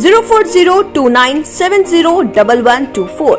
04029701124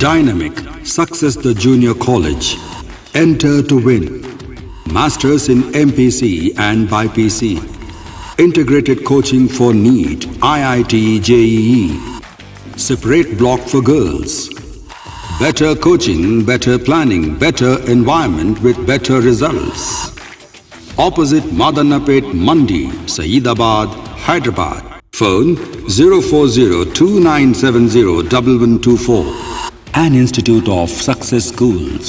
Dynamic Success the Junior College. Enter to win. Masters in MPC and BPC. Integrated coaching for NEET, IIT, JEE. Separate block for girls. Better coaching, better planning, better environment with better results. Opposite Madanapet Mandi, Saeedabad, Hyderabad. Phone 04029701124. An Institute of Success Schools.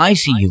ICU,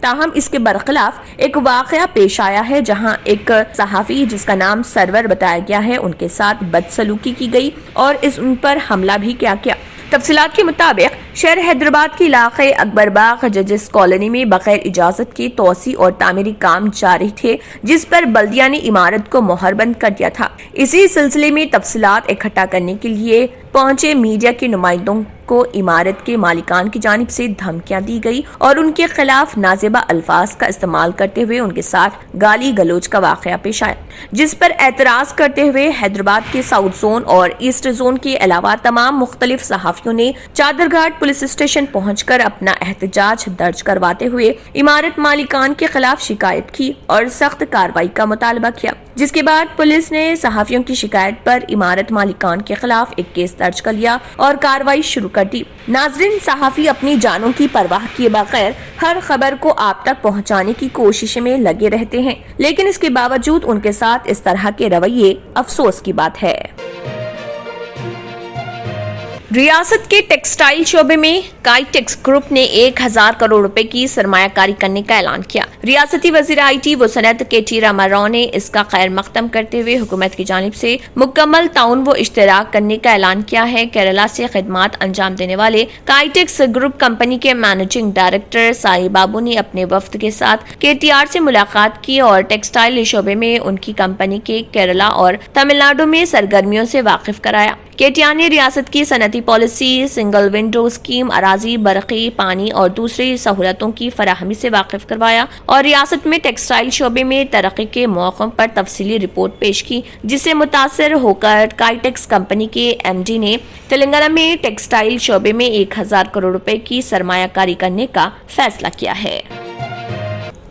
تاہم اس کے برخلاف ایک واقعہ پیش آیا ہے جہاں ایک صحافی جس کا نام سرور بتایا گیا ہے ان کے ساتھ بدسلوکی کی گئی اور ان پر حملہ بھی کیا گیا۔ تفصیلات کے مطابق شہر حیدرآباد کے علاقے اکبر باغ ججز کالونی میں بغیر اجازت کے توسیع اور تعمیری کام جاری تھے جس پر بلدیہ نے عمارت کو مہر بند کر دیا تھا۔ اسی سلسلے میں تفصیلات اکٹھا کرنے کے لیے پہنچے میڈیا کے نمائندوں کو عمارت کے مالکان کی جانب سے دھمکیاں دی گئی اور ان کے خلاف نازیبہ الفاظ کا استعمال کرتے ہوئے ان کے ساتھ گالی گلوچ کا واقعہ پیش آیا، جس پر اعتراض کرتے ہوئے حیدرآباد کے ساؤتھ زون اور ایسٹ زون کے علاوہ تمام مختلف صحافیوں نے چادر گھاٹ پولیس اسٹیشن پہنچ کر اپنا احتجاج درج کرواتے ہوئے عمارت مالکان کے خلاف شکایت کی اور سخت کارروائی کا مطالبہ کیا، جس کے بعد پولیس نے صحافیوں کی شکایت پر عمارت مالکان کے خلاف ایک کیس درج کر لیا اور کارروائی شروع کر دی۔ ناظرین، صحافی اپنی جانوں کی پرواہ کیے بغیر ہر خبر کو آپ تک پہنچانے کی کوشش میں لگے رہتے ہیں، لیکن اس کے باوجود ان کے ساتھ اس طرح کے رویے افسوس کی بات ہے۔ ریاست کے ٹیکسٹائل شعبے میں کائٹیکس گروپ نے 1000 کروڑ روپے کی سرمایہ کاری کرنے کا اعلان کیا۔ ریاستی وزیر آئی ٹی و صنعت کے ٹی راما راؤ نے اس کا خیر مقدم کرتے ہوئے حکومت کی جانب سے مکمل تعاون و اشتراک کرنے کا اعلان کیا ہے۔ کیرالہ سے خدمات انجام دینے والے کائٹیکس گروپ کمپنی کے مینیجنگ ڈائریکٹر سائی بابو نے اپنے وفد کے ساتھ KTR سے ملاقات کی اور ٹیکسٹائل شعبے میں ان کی کمپنی کے کیرالہ اور تمل ناڈو میں سرگرمیوں سے واقف کرایا۔ KTR نے ریاست کی صنعتی پالیسی، سنگل ونڈو اسکیم، اراضی، برقی، پانی اور دوسری سہولتوں کی فراہمی سے واقف کروایا اور ریاست میں ٹیکسٹائل شعبے میں ترقی کے مواقع پر تفصیلی رپورٹ پیش کی، جس سے متاثر ہو کر کائٹیکس کمپنی کے MD نے تلنگانہ میں ٹیکسٹائل شعبے میں 1000 کروڑ روپے کی سرمایہ کاری کرنے کا فیصلہ کیا ہے۔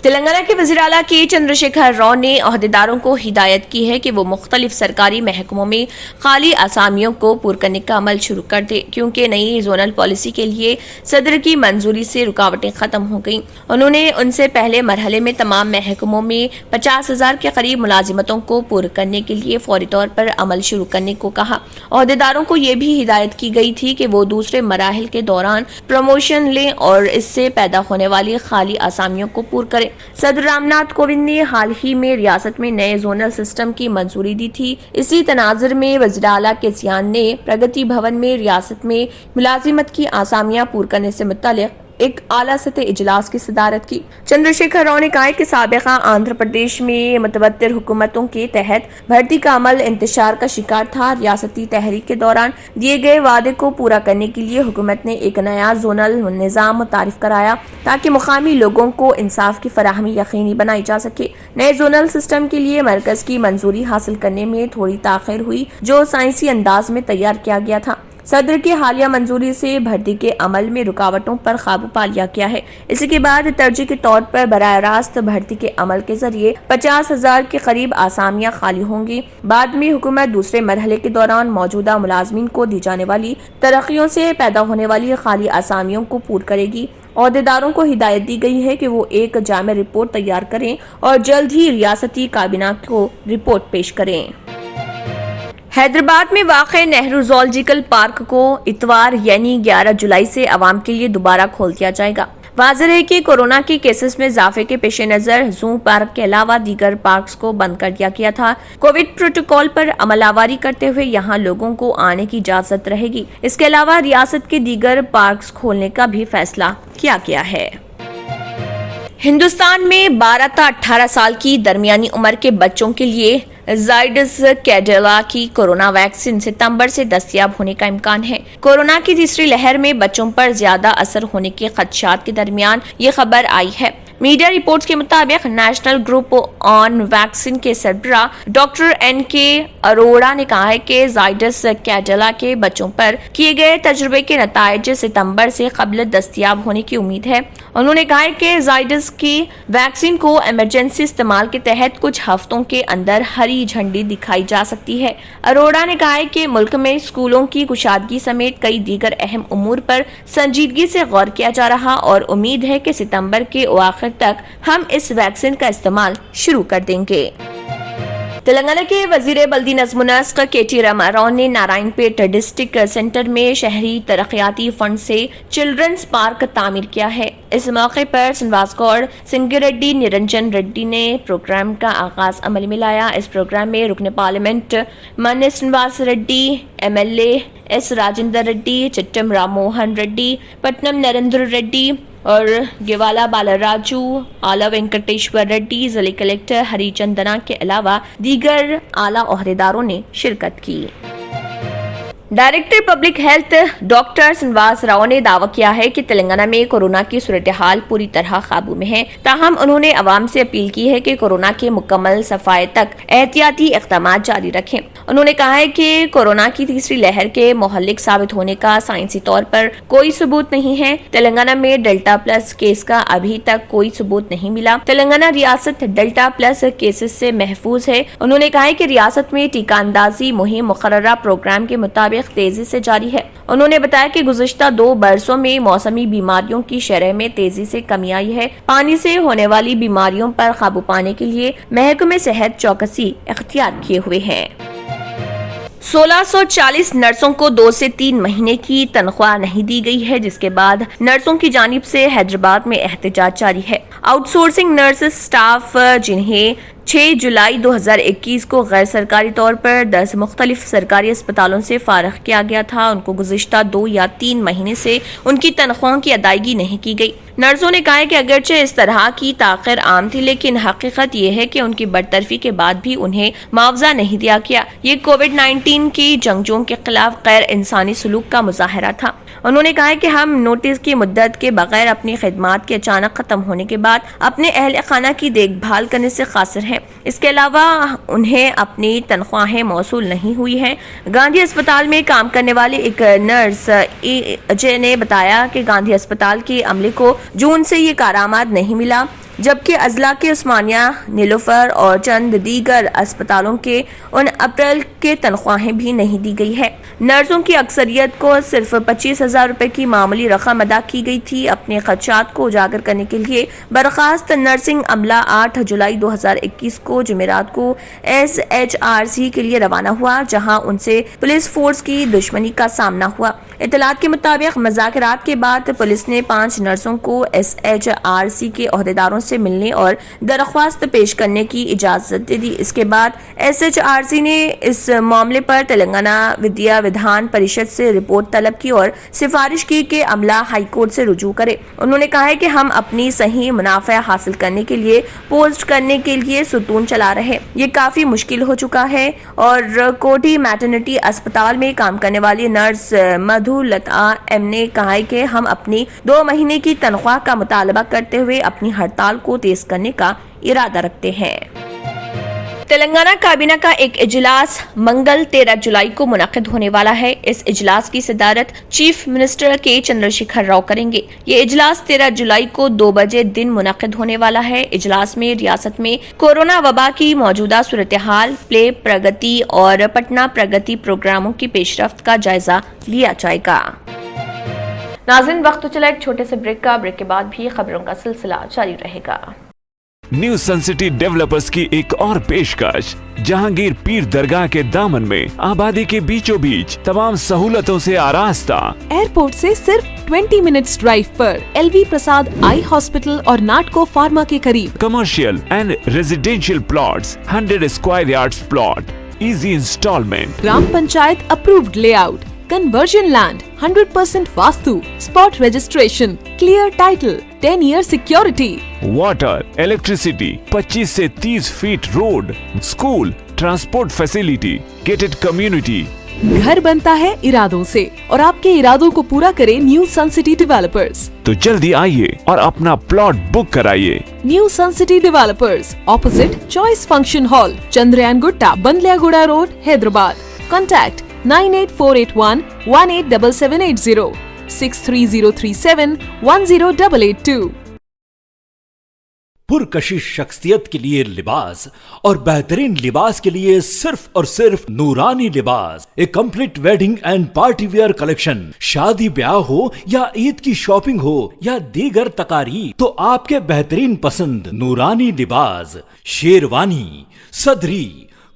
تلنگانہ کے وزیر اعلیٰ کے چندرشیکھر راؤ نے عہدیداروں کو ہدایت کی ہے کہ وہ مختلف سرکاری محکموں میں خالی اسامیوں کو پر کرنے کا عمل شروع کر دے، کیونکہ نئی زونل پالیسی کے لیے صدر کی منظوری سے رکاوٹیں ختم ہو گئیں۔ انہوں نے ان سے پہلے مرحلے میں تمام محکموں میں 50,000 کے قریب ملازمتوں کو پر کرنے کے لیے فوری طور پر عمل شروع کرنے کو کہا۔ عہدیداروں کو یہ بھی ہدایت کی گئی تھی کہ وہ دوسرے مراحل کے دوران پروموشن لیں اور اس سے پیدا ہونے والی خالی اسامیوں کو پر کریں۔ صدر رام ناتھ کووند نے حال ہی میں ریاست میں نئے زونل سسٹم کی منظوری دی تھی۔ اسی تناظر میں وزیر اعلیٰ کے سیان نے پرگتی بھون میں ریاست میں ملازمت کی آسامیاں پور کرنے سے متعلق ایک اعلیٰ سطح اجلاس کی صدارت کی۔ چندرشیکھر راؤ نے کہا کہ سابقہ آندھرا پردیش میں متواتر حکومتوں کے تحت بھرتی کا عمل انتشار کا شکار تھا۔ ریاستی تحریک کے دوران دیے گئے وعدے کو پورا کرنے کے لیے حکومت نے ایک نیا زونل نظام متعارف کرایا تاکہ مقامی لوگوں کو انصاف کی فراہمی یقینی بنائی جا سکے۔ نئے زونل سسٹم کے لیے مرکز کی منظوری حاصل کرنے میں تھوڑی تاخیر ہوئی، جو سائنسی انداز میں تیار کیا گیا تھا۔ صدر کی حالیہ منظوری سے بھرتی کے عمل میں رکاوٹوں پر قابو پا لیا گیا ہے۔ اسی کے بعد ترجیح کے طور پر براہ راست بھرتی کے عمل کے ذریعے 50,000 کے قریب آسامیاں خالی ہوں گی۔ بعد میں حکومت دوسرے مرحلے کے دوران موجودہ ملازمین کو دی جانے والی ترقیوں سے پیدا ہونے والی خالی آسامیوں کو پور کرے گی۔ عہدیداروں کو ہدایت دی گئی ہے کہ وہ ایک جامع رپورٹ تیار کریں اور جلد ہی ریاستی کابینہ کو رپورٹ پیش کریں۔ حیدرآباد میں واقع نہرو زوالوجیکل پارک کو اتوار یعنی 11 جولائی سے عوام کے لیے دوبارہ کھول دیا جائے گا۔ واضح ہے کہ کورونا کے کیسز میں اضافے کے پیش نظر زو پارک کے علاوہ دیگر پارکس کو بند کر دیا گیا تھا۔ کووڈ پروٹوکول پر عمل آوری کرتے ہوئے یہاں لوگوں کو آنے کی اجازت رہے گی۔ اس کے علاوہ ریاست کے دیگر پارکس کھولنے کا بھی فیصلہ کیا گیا ہے۔ ہندوستان میں 12 تا 18 سال کی درمیانی عمر کے بچوں کے لیے زائڈس کیڈیلا کی کورونا ویکسین ستمبر سے دستیاب ہونے کا امکان ہے۔ کورونا کی تیسری لہر میں بچوں پر زیادہ اثر ہونے کے خدشات کے درمیان یہ خبر آئی ہے۔ میڈیا رپورٹس کے مطابق نیشنل گروپ آن ویکسین کے سربراہ ڈاکٹر NK اروڑا نے کہا ہے کہ زائڈس کیڈیلا کے بچوں پر کیے گئے تجربے کے نتائج ستمبر سے قبل دستیاب ہونے کی امید ہے۔ انہوں نے کہا کہ زائڈس کی ویکسین کو ایمرجنسی استعمال کے تحت کچھ ہفتوں کے اندر ہری جھنڈی دکھائی جا سکتی ہے۔ اروڑا نے کہا کہ ملک میں اسکولوں کی کشادگی سمیت کئی دیگر اہم امور پر سنجیدگی سے غور کیا جا رہا اور امید ہے کہ ستمبر کے اواخر تک ہم اس ویکسین کا استعمال شروع کر دیں گے۔ تلنگانہ کے وزیر بلدی نظم و نسق KT راما راؤ نے نارائن پیٹ ڈسٹرکٹ سینٹر میں شہری ترقیاتی فنڈ سے چلڈرنز پارک تعمیر کیا ہے۔ اس موقع پر سنواس گوڑ سنگی ریڈی نرنجن ریڈی نے پروگرام کا آغاز عمل میں لایا۔ اس پروگرام میں رکن parliament Manne Srinivas Reddy, MLA S Rajender Reddy, Chittem Ram Mohan Reddy, Patnam Narender Reddy اور گیوالا بالا راجو، آلا وینکٹیشور ریڈی، ضلع کلکٹر ہری چندنا کے علاوہ دیگر اعلیٰ عہدیداروں نے شرکت کی۔ Director public health doctor Srinivas Rao نے دعویٰ کیا ہے کہ تلنگانہ میں کورونا کی صورتحال پوری طرح قابو میں ہے، تاہم انہوں نے عوام سے اپیل کی ہے کہ کورونا کے مکمل صفائی تک احتیاطی اقدامات جاری رکھیں۔ انہوں نے کہا ہے کہ کورونا کی تیسری لہر کے مہلک ثابت ہونے کا سائنسی طور پر کوئی ثبوت نہیں ہے۔ تلنگانہ میں ڈیلٹا پلس کیس کا ابھی تک کوئی ثبوت نہیں ملا۔ تلنگانہ ریاست ڈیلٹا پلس کیسز سے محفوظ ہے۔ انہوں نے کہا ہے کہ ریاست میں ٹیکہ اندازی مہم مقررہ پروگرام کے مطابق تیزی سے جاری ہے۔ انہوں نے بتایا کہ گزشتہ 2 برسوں میں موسمی بیماریوں کی شرح میں تیزی سے کمی آئی ہے۔ پانی سے ہونے والی بیماریوں پر قابو پانے کے لیے محکمہ صحت چوکسی اختیار کیے ہوئے ہیں۔ 1640 نرسوں کو 2 سے 3 مہینے کی تنخواہ نہیں دی گئی ہے، جس کے بعد نرسوں کی جانب سے حیدرآباد میں احتجاج جاری ہے۔ آؤٹ سورسنگ نرس سٹاف جنہیں 6 جولائی 2021 کو غیر سرکاری طور پر 10 مختلف سرکاری اسپتالوں سے فارغ کیا گیا تھا، ان کو گزشتہ 2 یا 3 مہینے سے ان کی تنخواہوں کی ادائیگی نہیں کی گئی۔ نرسوں نے کہا کہ اگرچہ اس طرح کی تاخیر عام تھی، لیکن حقیقت یہ ہے کہ ان کی برطرفی کے بعد بھی انہیں معاوضہ نہیں دیا گیا۔ یہ کووڈ-19 کی جنگجوؤں کے خلاف غیر انسانی سلوک کا مظاہرہ تھا۔ انہوں نے کہا کہ ہم نوٹس کی مدت کے بغیر اپنی خدمات کے اچانک ختم ہونے کے بعد اپنے اہل خانہ کی دیکھ بھال کرنے سے قاصر ہیں۔ اس کے علاوہ انہیں اپنی تنخواہیں موصول نہیں ہوئی ہیں۔ گاندھی اسپتال میں کام کرنے والے ایک نرس اجے نے بتایا کہ گاندھی اسپتال کے عملے کو جون سے یہ کارآمد نہیں ملا، جبکہ اضلاع کے عثمانیہ، نیلوفر اور چند دیگر اسپتالوں کے ان اپریل کے تنخواہیں بھی نہیں دی گئی ہے۔ نرسوں کی اکثریت کو صرف 25,000 روپے کی معمولی رقم ادا کی گئی تھی۔ اپنے خدشات کو اجاگر کرنے کے لیے برخاست نرسنگ عملہ 8 جولائی 2021 کو جمعرات کو SHRC کے لیے روانہ ہوا، جہاں ان سے پولیس فورس کی دشمنی کا سامنا ہوا۔ اطلاعات کے مطابق مذاکرات کے بعد پولیس نے 5 نرسوں کو SHRC کے عہدیداروں سے ملنے اور درخواست پیش کرنے کی اجازت دی۔ اس کے بعد SHRC نے اس معاملے پر تلنگانہ ودیا ودھان پریشد سے رپورٹ طلب کی اور سفارش کی کہ عملہ ہائی کورٹ سے رجوع کرے۔ انہوں نے کہا ہے کہ ہم اپنی صحیح منافع حاصل کرنے کے لیے پوسٹ کرنے کے لیے ستون چلا رہے، یہ کافی مشکل ہو چکا ہے۔ اور کوٹھی میٹرنٹی اسپتال میں کام کرنے والی نرس مدھو لتا ایم نے کہا ہے کہ ہم اپنی 2 مہینے کی تنخواہ کا مطالبہ کرتے ہوئے اپنی ہڑتال کو تیز کرنے کا ارادہ رکھتے ہیں۔ تلنگانہ کابینہ کا ایک اجلاس منگل 13 جولائی کو منعقد ہونے والا ہے۔ اس اجلاس کی صدارت چیف منسٹر کے چندر شیکھر راؤ کریں گے۔ یہ اجلاس 13 جولائی کو 2 بجے دن منعقد ہونے والا ہے۔ اجلاس میں ریاست میں کورونا وبا کی موجودہ صورتحال، پلے پرگتی اور پٹنہ پرگتی پروگراموں کی پیش رفت کا جائزہ لیا جائے گا۔ ناظرین، وقت تو چلا ایک چھوٹے سے بریک کا، بریک کے بعد بھی خبروں کا سلسلہ جاری رہے گا۔ نیو سن سٹی ڈیولپرز کی ایک اور پیشکش، جہانگیر پیر درگاہ کے دامن میں آبادی کے بیچوں بیچ تمام سہولتوں سے آراستہ، ایئرپورٹ سے صرف 20 منٹس ڈرائیو پر LV پرساد آئی ہاسپٹل اور ناٹکو فارما کے قریب، commercial and residential plots 100 square yards plot, easy installment, gram panchayat approved layout, conversion land, 100% vastu, spot registration, clear title, 10 year security, water, electricity, 25 سے 30 feet road, school, transport facility, gated community. گھر بنتا ہے ارادوں سے، اور آپ کے ارادوں کو پورا کرے نیو سن سٹی ڈیولپرز۔ تو جلدی آئیے اور اپنا پلاٹ بک کرائیے۔ New sun city developers, opposite choice function hall, Chandrayangutta, Bandlaguda road, Hyderabad. Contact 9848118780 63037108882۔ پرکشش شخصیت کے لیے لباس اور بہترین لباس کے لیے صرف اور صرف نورانی لباس، ایک complete wedding and party wear collection. شادی بیاہ ہو یا عید کی شاپنگ ہو یا دیگر تقاریب، تو آپ کے بہترین پسند نورانی لباس، شیروانی، صدری،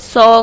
100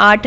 8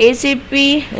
ACP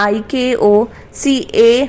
IKOCA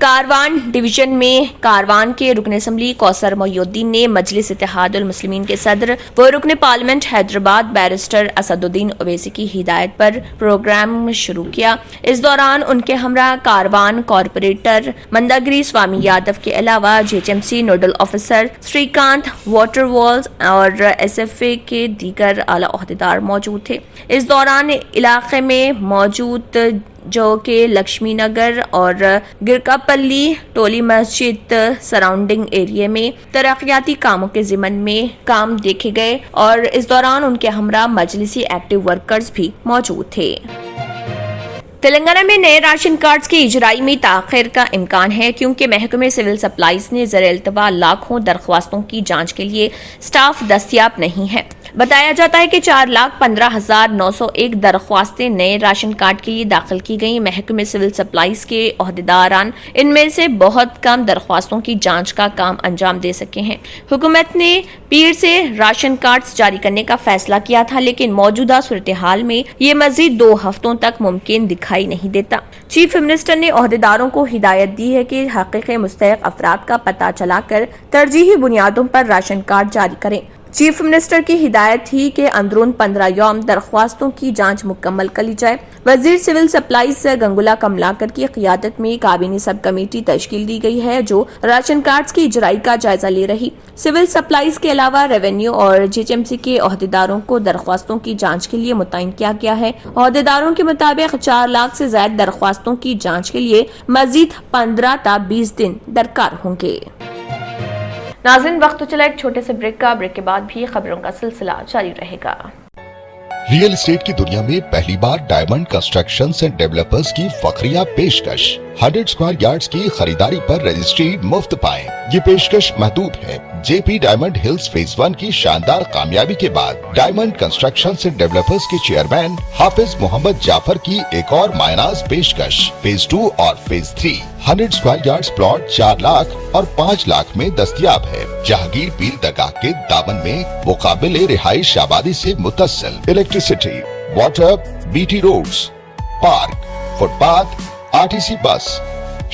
کاروان ڈویژن میں کاروان کے رکن اسمبلی کوثر محی الدین نے مجلس اتحاد المسلمین کے صدر و رکن پارلیمنٹ حیدرآباد بیرسٹر اسد الدین اویسی کی ہدایت پر پروگرام شروع کیا۔ اس دوران ان کے ہمراہ کاروان کارپوریٹر منداگری سوامی یادو کے علاوہ GHMC nodal officer Srikanth water walls اور SFA کے دیگر اعلی عہدیدار موجود تھے۔ اس دوران علاقے میں موجود جو کہ لکشمی نگر اور گرکا پلی ٹولی مسجد سراؤنڈنگ ایریا میں ترقیاتی کاموں کے ضمن میں کام دیکھے گئے اور اس دوران ان کے ہمراہ مجلسی ایکٹیو ورکرز بھی موجود تھے۔ تلنگانہ میں نئے راشن کارڈز کی اجرائی میں تاخیر کا امکان ہے کیونکہ محکمہ سول سپلائز نے زیر التوا لاکھوں درخواستوں کی جانچ کے لیے سٹاف دستیاب نہیں ہے۔ بتایا جاتا ہے کہ 4,15,901 درخواستیں نئے راشن کارڈ کے لیے داخل کی گئیں۔ محکمہ سول سپلائز کے عہدیداران ان میں سے بہت کم درخواستوں کی جانچ کا کام انجام دے سکے ہیں۔ حکومت نے پیر سے راشن کارڈز جاری کرنے کا فیصلہ کیا تھا لیکن موجودہ صورتحال میں یہ مزید 2 ہفتوں تک ممکن دکھائی نہیں دیتا۔ چیف منسٹر نے عہدیداروں کو ہدایت دی ہے کہ حقیقی مستحق افراد کا پتہ چلا کر ترجیحی بنیادوں پر راشن کارڈ جاری کریں۔ چیف منسٹر کی ہدایت تھی کہ اندرون 15 یوم درخواستوں کی جانچ مکمل کر لی جائے۔ وزیر سول سپلائز گنگولا کملاکر کی قیادت میں کابینی سب کمیٹی تشکیل دی گئی ہے جو راشن کارڈز کی اجرائی کا جائزہ لے رہی۔ سول سپلائز کے علاوہ ریونیو اور GHMC کے عہدیداروں کو درخواستوں کی جانچ کے لیے متعین کیا گیا ہے۔ عہدیداروں کے مطابق 4 لاکھ سے زائد درخواستوں کی جانچ کے لیے مزید 15 تا 20 دن درکار ہوں گے۔ ناظرین وقت تو چلا ایک چھوٹے سے بریک کا، بریک کے بعد بھی خبروں کا سلسلہ جاری رہے گا۔ ریئل اسٹیٹ کی دنیا میں پہلی بار ڈائمنڈ کنسٹرکشنز اینڈ ڈیولپرز کی فخریہ پیشکش 100 اسکوائر یارڈز کی خریداری پر رجسٹری مفت پائیں۔ یہ پیشکش محدود ہے۔ JP ڈائمنڈ ہلز فیز 1 کی شاندار کامیابی کے بعد ڈائمنڈ کنسٹرکشنز اینڈ ڈیولپرز کے چیئرمین حافظ محمد جعفر کی ایک اور مایناز پیشکش فیز 2 اور phase 3 100 square yards plot 4 lakh اور 5 لاکھ میں دستیاب ہے۔ جہانگیر پیر درگاہ کے دامن میں مقابل رہائش آبادی سے متصل electricity, water, BT roads, park, footpath, RTC bus,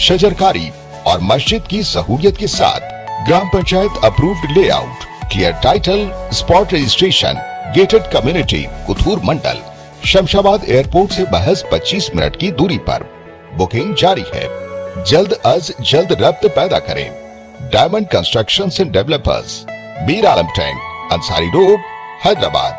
شجرکاری اور مسجد کی سہولیت کے ساتھ گرام panchayat approved layout, clear title, spot registration, gated community, Kothur mandal, Shamshabad airport سے محض 25 منٹ کی دوری پر۔ بکنگ جاری ہے۔ جلد از جلد ربط پیدا کریں۔ Diamond constructions and developers, Mir Alam tank, Ansari road, Hyderabad.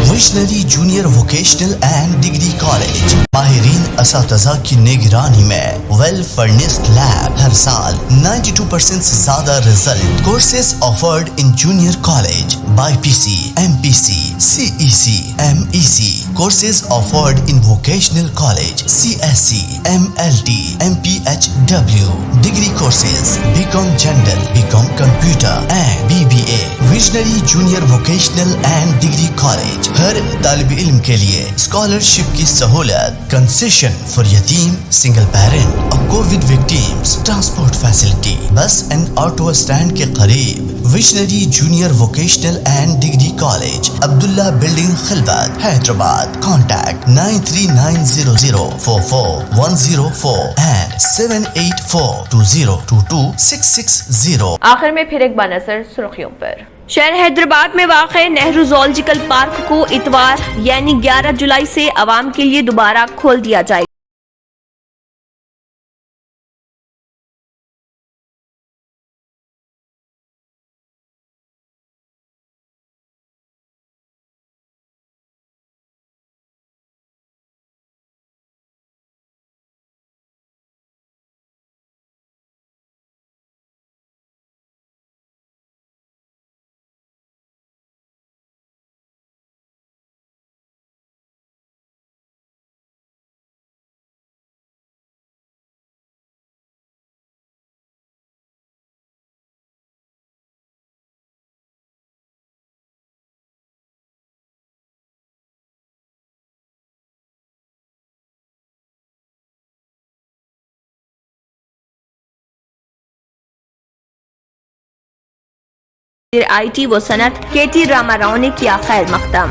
Visionary junior vocational and degree college ماہرین اساتذہ کی نگرانی میں ویل فرنسڈ لیب، ہر سال 92% سے زیادہ result. Courses offered in junior college, BPC، MPC، CEC، MEC۔ Courses offered in vocational college, CSC، MLT، MPHW۔ Degree courses BCom general, BCom computer and BBA۔ Visionary junior vocational and degree college ہر طالب علم کے لیے scholarship کی سہولت، concession for یتیم، single parent اور covid victims, transport facility, bus and auto stand کے قریب۔ Visionary junior vocational and degree college, Abdullah building, Khilwat, Hyderabad. Contact 9390444104 and 7842022660۔ آخر میں پھر ایک بار نظر سرخیوں پر۔ شہر حیدرآباد میں واقع نہرو زولوجیکل پارک کو اتوار یعنی 11 جولائی سے عوام کے لیے دوبارہ کھول دیا جائے گا۔ IT و صنعت KT راما راؤ نے کیا خیر مقدم۔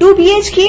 2 BHK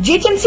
GHMC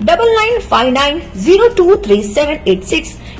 9959023786